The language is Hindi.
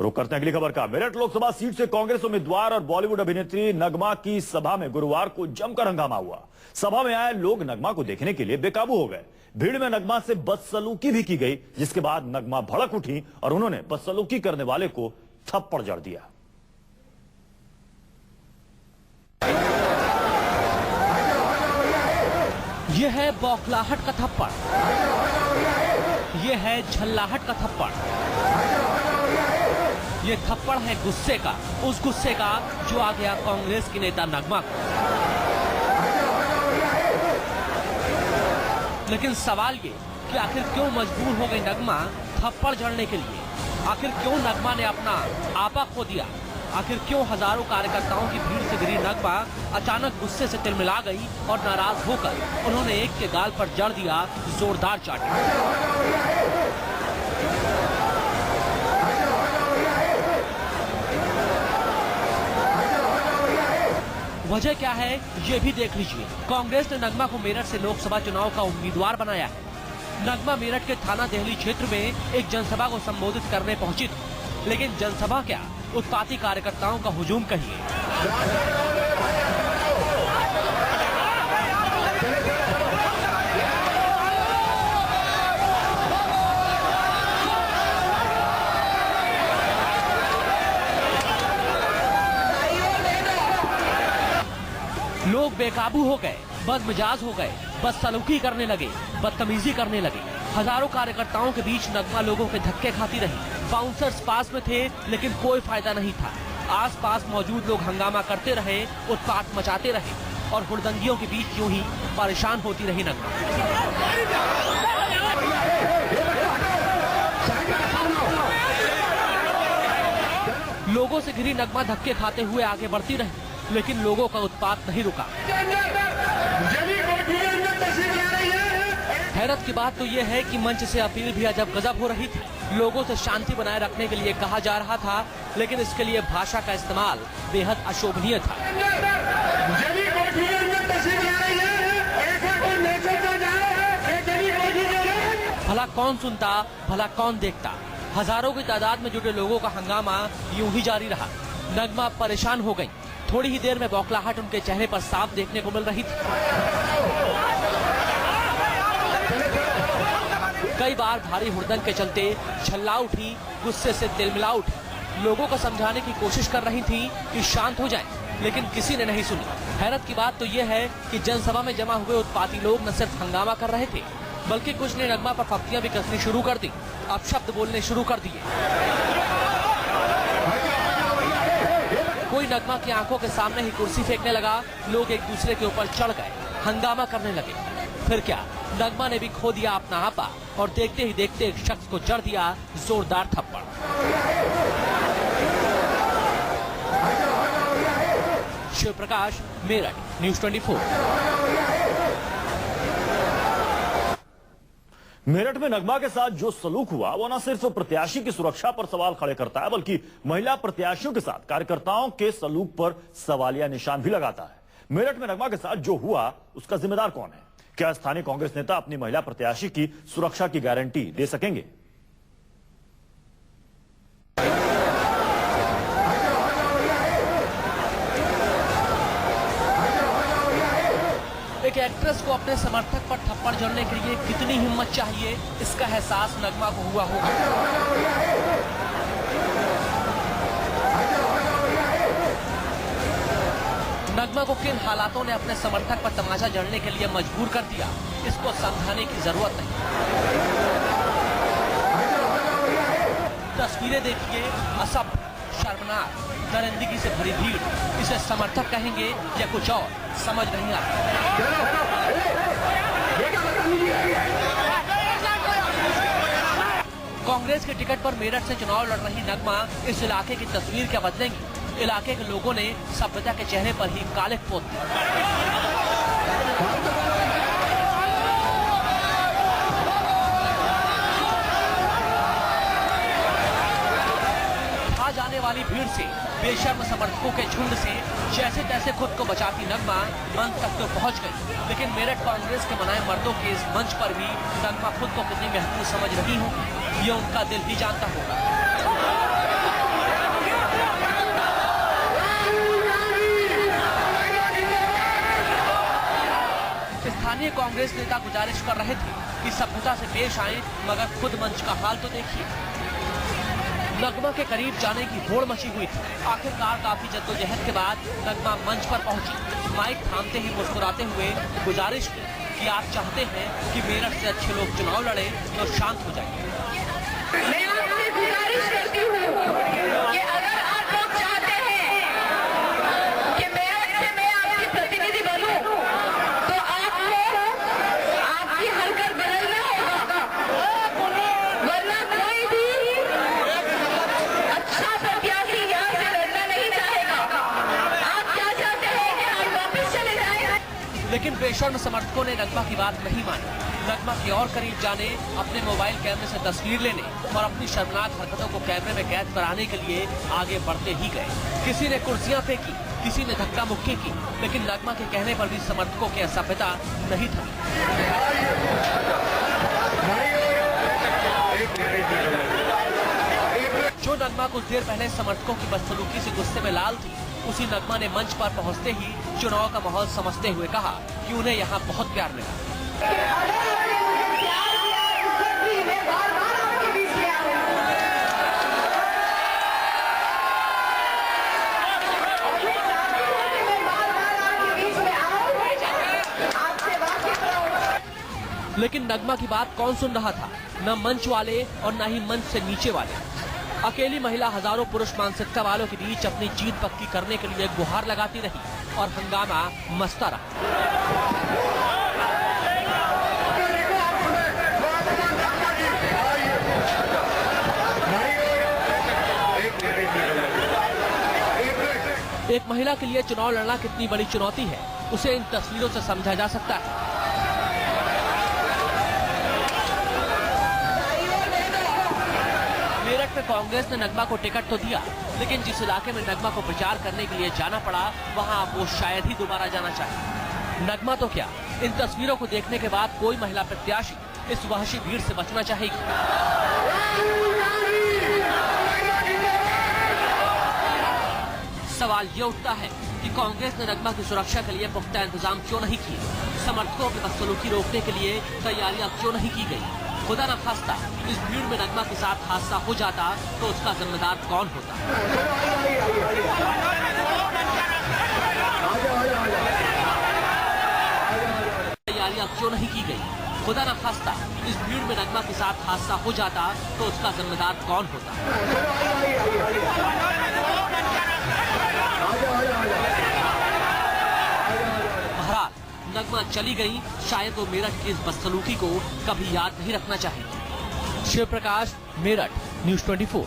रुक करते हैं अगली खबर का। मेरठ लोकसभा सीट से कांग्रेस उम्मीदवार और बॉलीवुड अभिनेत्री नगमा की सभा में गुरुवार को जमकर हंगामा हुआ। सभा में आए लोग नगमा को देखने के लिए बेकाबू हो गए। भीड़ में नगमा से बदसलूकी भी की गई, जिसके बाद नगमा भड़क उठी और उन्होंने बदसलूकी करने वाले को थप्पड़ जड़ दिया। यह है बौखलाहट का थप्पड़, यह है झल्लाहट का थप्पड़, ये थप्पड़ है गुस्से का, उस गुस्से का जो आ गया कांग्रेस की नेता नगमा को। लेकिन सवाल ये कि आखिर क्यों मजबूर हो गई नगमा थप्पड़ जड़ने के लिए? आखिर क्यों नगमा ने अपना आपा खो दिया? आखिर क्यों हजारों कार्यकर्ताओं की भीड़ से घिरी नगमा अचानक गुस्से से तिलमिला गई और नाराज होकर उन्होंने एक के गाल पर जड़ दिया जोरदार चाटी। वजह क्या है ये भी देख लीजिए। कांग्रेस ने नगमा को मेरठ से लोकसभा चुनाव का उम्मीदवार बनाया है। नगमा मेरठ के थाना देहली क्षेत्र में एक जनसभा को संबोधित करने पहुंची थी, लेकिन जनसभा क्या, उत्पाती कार्यकर्ताओं का हुजूम कहिए। लोग बेकाबू हो गए, बदमिजाज हो गए, बदसलूकी करने लगे, बदतमीजी करने लगे। हजारों कार्यकर्ताओं के बीच नगमा लोगों के धक्के खाती रही। बाउंसर्स पास में थे, लेकिन कोई फायदा नहीं था। आसपास मौजूद लोग हंगामा करते रहे, उत्पात मचाते रहे और हुड़दंगियों के बीच यूं ही परेशान होती रही नगमा। लोगों से घिरी नगमा धक्के खाते हुए आगे बढ़ती रही, लेकिन लोगों का उत्पात नहीं रुका। हैरत की बात तो यह है कि मंच से अपील भी अजब गजब हो रही थी। लोगों से शांति बनाए रखने के लिए कहा जा रहा था, लेकिन इसके लिए भाषा का इस्तेमाल बेहद अशोभनीय था। भला कौन सुनता, भला कौन देखता। हजारों की तादाद में जुटे लोगों का हंगामा यूं ही जारी रहा। नगमा परेशान हो गई। थोड़ी ही देर में बौखलाहट उनके चेहरे पर साफ देखने को मिल रही थी। कई बार भारी हुड़दंग के चलते झल्ला उठी, गुस्से से तिलमिला उठी। लोगों को समझाने की कोशिश कर रही थी कि शांत हो जाएं, लेकिन किसी ने नहीं सुनी। हैरत की बात तो यह है कि जनसभा में जमा हुए उत्पाती लोग न सिर्फ हंगामा कर रहे थे, बल्कि कुछ ने नगमा पर फप्तियां भी कसनी शुरू कर दी, अपशब्द बोलने शुरू कर दिए। कोई नगमा की आंखों के सामने ही कुर्सी फेंकने लगा। लोग एक दूसरे के ऊपर चढ़ गए, हंगामा करने लगे। फिर क्या, नगमा ने भी खो दिया अपना आपा और देखते ही देखते एक शख्स को जड़ दिया जोरदार थप्पड़। शिव प्रकाश, मेरठ, न्यूज़ 24। मेरठ में नगमा के साथ जो सलूक हुआ वो न सिर्फ प्रत्याशी की सुरक्षा पर सवाल खड़े करता है, बल्कि महिला प्रत्याशियों के साथ कार्यकर्ताओं के सलूक पर सवालिया निशान भी लगाता है। मेरठ में नगमा के साथ जो हुआ उसका जिम्मेदार कौन है? क्या स्थानीय कांग्रेस नेता अपनी महिला प्रत्याशी की सुरक्षा की गारंटी दे सकेंगे? एक एक्ट्रेस को अपने समर्थक पर थप्पड़ जड़ने के लिए कितनी हिम्मत चाहिए, इसका एहसास नगमा को हुआ होगा। नगमा को किन हालातों ने अपने समर्थक पर तमाचा जड़ने के लिए मजबूर कर दिया, इसको समझाने की जरूरत नहीं। तस्वीरें देखिए, असभ्य, शर्मनाक, दरिंदगी से भरी भीड़। इसे समर्थक कहेंगे या कुछ और, समझ नहीं आता। कांग्रेस के टिकट पर मेरठ से चुनाव लड़ रही नगमा इस इलाके की तस्वीर क्या बदलेंगी? इलाके के लोगों ने सभ्यता के चेहरे पर ही कालिख पोत दिया। जाने वाली भीड़ से, बेशर्म समर्थकों के झुंड से जैसे तैसे खुद को बचाती नगमा मंच तक तो पहुंच गई, लेकिन मेरठ कांग्रेस के मनाए मर्दों के इस मंच पर भी नगमा खुद को कितनी महत्वपूर्ण समझ रही हो, ये उनका दिल भी जानता होगा। कांग्रेस नेता गुजारिश कर रहे थे कि सभ्यता से पेश आए, मगर खुद मंच का हाल तो देखिए। नगमा के करीब जाने की होड़ मची हुई थी। आखिरकार काफी जद्दोजहद के बाद नगमा मंच पर पहुंची। माइक थामते ही मुस्कुराते हुए गुजारिश की कि आप चाहते हैं कि मेरठ से अच्छे लोग चुनाव लड़े तो शांत हो जाए। मैं आपसे गुजारिश करती हूँ कि अगर आप लोग चाहते हैं कि मेरठ से मैं आपकी प्रतिनिधि बनूं, तो आपको आपकी हरकत बदलना होगा, वरना कोई भी अच्छा प्रत्याशी यहाँ से लड़ना नहीं चाहेगा। आप क्या चाहते हैं कि हम वापस चले जाएं? लेकिन बेशर्म समर्थकों ने नगमा की बात नहीं मानी। नगमा की और करीब जाने, अपने मोबाइल कैमरे से तस्वीर लेने और अपनी शर्मनाक हरकतों को कैमरे में कैद कराने के लिए आगे बढ़ते ही गए। किसी ने कुर्सियां फेंकी, किसी ने धक्का मुक्की की, लेकिन नगमा के कहने पर भी समर्थकों की असभ्यता नहीं थी। जो नगमा कुछ देर पहले समर्थकों की बदसलूकी से गुस्से में लाल थी, उसी नगमा ने मंच पर पहुंचते ही चुनाव का माहौल समझते हुए कहा कि उन्हें यहाँ बहुत प्यार मिला। लेकिन नगमा की बात कौन सुन रहा था? न मंच वाले और न ही मंच से नीचे वाले। अकेली महिला हजारों पुरुष मानसिकता वालों के बीच अपनी जीत पक्की करने के लिए गुहार लगाती रही और हंगामा मचता रहा। एक महिला के लिए चुनाव लड़ना कितनी बड़ी चुनौती है, उसे इन तस्वीरों से समझा जा सकता है। मेरठ में कांग्रेस ने नगमा को टिकट तो दिया, लेकिन जिस इलाके में नगमा को प्रचार करने के लिए जाना पड़ा, वहां वो शायद ही दोबारा जाना चाहे। नगमा तो क्या, इन तस्वीरों को देखने के बाद कोई महिला प्रत्याशी इस वहशी भीड़ से बचना चाहेगी। सवाल ये उठता है कि कांग्रेस ने नगमा की सुरक्षा के लिए पुख्ता इंतजाम क्यों नहीं किए? समर्थकों की बदसलूकी रोकने के लिए तैयारियां क्यों नहीं की गई? खुदा न खास्ता इस भीड़ में नगमा के साथ हादसा हो जाता तो उसका जिम्मेदार कौन होता? तैयारियां क्यों नहीं की गई? खुदा न खास्ता इस भीड़ में नगमा के साथ हादसा हो जाता तो उसका जिम्मेदार कौन होता? बहरहाल नगमा चली गई, शायद वो मेरठ की इस बदसलूकी को कभी याद नहीं रखना चाहेगी। शिव प्रकाश, मेरठ, न्यूज़ 24।